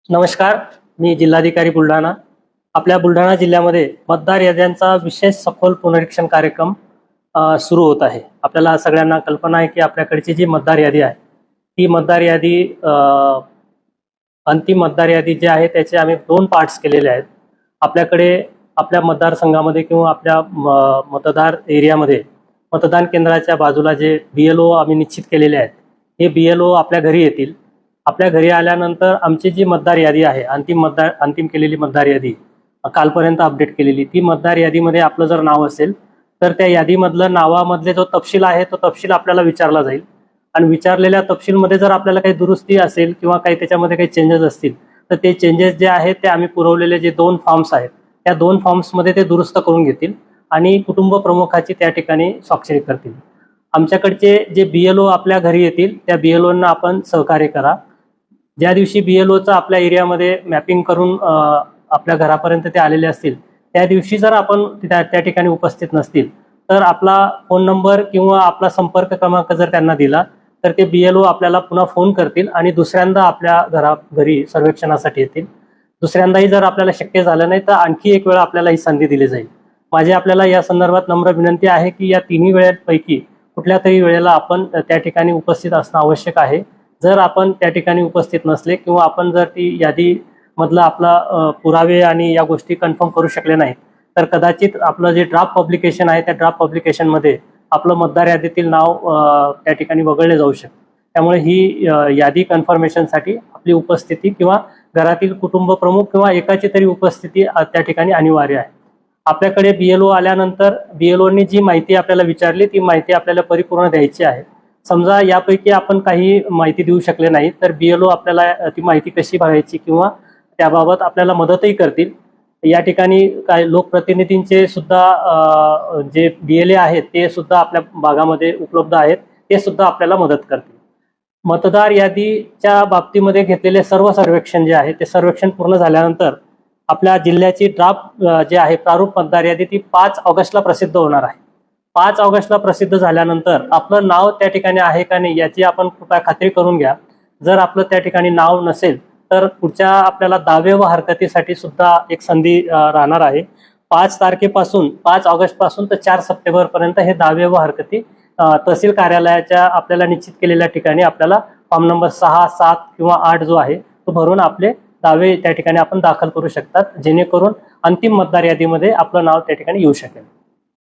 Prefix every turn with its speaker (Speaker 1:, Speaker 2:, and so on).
Speaker 1: नमस्कार, मी जिल्हाधिकारी बुलढाणा. आपल्या बुलढाणा जिल्ह्यामध्ये मतदार याद्यांचा विशेष सखोल पुनरीक्षण कार्यक्रम सुरू होत आहे. आपल्याला सगळ्यांना कल्पना आहे की आपल्याकडची जी मतदार यादी आहे ती मतदार यादी अंतिम मतदार यादी जी आहे त्याचे आम्ही 2 पार्ट्स केलेले आहेत. आपल्याकडे आपल्या मतदारसंघामध्ये किंवा आपल्या मतदार एरियामध्ये मतदान केंद्राच्या बाजूला जे BLO आम्ही निश्चित केलेले आहेत, हे BLO आपल्या घरी येतील. आपल्या घरी आल्यानंतर आमची जी मतदार यादी आहे, अंतिम केलेली मतदार यादी, कालपर्यंत अपडेट केलेली, ती मतदार यादीमध्ये आपलं जर नाव असेल तर त्या यादीमधलं नावामधले जो तपशील आहे तो तपशील आपल्याला विचारला जाईल. आणि विचारलेल्या तपशीलमध्ये जर आपल्याला काही दुरुस्ती असेल किंवा काही त्याच्यामध्ये काही चेंजेस असतील तर ते चेंजेस जे आहेत ते आम्ही पुरवलेले जे 2 फॉर्म्स आहेत त्या 2 फॉर्म्समध्ये ते दुरुस्त करून घेतील आणि कुटुंब प्रमुखाची त्या ठिकाणी स्वाक्षरी करतील. आमच्याकडचे जे BLO आपल्या घरी येतील त्या BLOंना आपण सहकार्य करा. ज्या दिवशी BLOचं आपल्या एरियामध्ये मॅपिंग करून आपल्या घरापर्यंत ते आलेले असतील त्या दिवशी जर आपण त्या ठिकाणी उपस्थित नसतील तर आपला फोन नंबर किंवा आपला संपर्क क्रमांक जर त्यांना दिला तर ते BLO आपल्याला पुन्हा फोन करतील आणि दुसऱ्यांदा आपल्या घरी सर्वेक्षणासाठी येतील. दुसऱ्यांदाही जर आपल्याला शक्य झालं नाही तर आणखी एक वेळा आपल्याला ही संधी दिली जाईल. माझी आपल्याला या संदर्भात नम्र विनंती आहे की या तिन्ही वेळेपैकी कुठल्या तरी वेळेला आपण त्या ठिकाणी उपस्थित असणं आवश्यक आहे. जर आपण त्या ठिकाणी उपस्थित नसले किंवा आपण जर ती यादी मधला आपला पुरावे आणि या गोष्टी कन्फर्म करू शकले नाहीत तर कदाचित आपलं जे ड्राफ्ट पब्लिकेशन आहे त्या ड्राफ्ट पब्लिकेशनमध्ये आपलं मतदार यादीतील नाव त्या ठिकाणी वगळले जाऊ शकते. त्यामुळे ही यादी कन्फर्मेशनसाठी आपली उपस्थिती किंवा घरातील कुटुंब प्रमुख किंवा एकाची तरी उपस्थिती त्या ठिकाणी अनिवार्य आहे. आपल्याकडे BLO आल्यानंतर BLOंनी जी माहिती आपल्याला विचारली ती माहिती आपल्याला परिपूर्ण द्यायची आहे. समजा यापैकी आपण काही माहिती देऊ शकले नाही तर BLO आपल्याला ती माहिती कशी भरायची किंवा त्याबाबत आपल्याला मदतही करतील. या ठिकाणी काही लोकप्रतिनिधींचे सुद्धा जे BLA आहेत ते सुद्धा आपल्या भागामध्ये उपलब्ध आहेत, ते सुद्धा आपल्याला मदत करतील. मतदार यादीच्या बाबतीमध्ये घेतलेले सर्व सर्वेक्षण जे आहे ते सर्वेक्षण पूर्ण झाल्यानंतर आपल्या जिल्ह्याची ड्राफ्ट जे आहे प्रारूप मतदार यादी ती 5 ऑगस्टला प्रसिद्ध होणार आहे. 5 ऑगस्टला प्रसिद्ध झाल्यानंतर आपलं नाव त्या ठिकाणी आहे का नाही याची आपण कृपया खात्री करून घ्या. जर आपलं त्या ठिकाणी नाव नसेल तर पुढच्या आपल्याला दावे व हरकतीसाठी सुद्धा एक संधी राहणार आहे. 5 ऑगस्ट पासून तर 4 सप्टेंबर पर्यंत हे दावे व हरकती तहसील कार्यालयाच्या आपल्याला निश्चित केलेल्या ठिकाणी आपल्याला फॉर्म नंबर 6, 7 किंवा 8 जो आहे तो भरून आपले दावे त्या ठिकाणी आपण दाखल करू शकतात, जेणेकरून अंतिम मतदार यादीमध्ये आपलं नाव त्या ठिकाणी येऊ शकेल.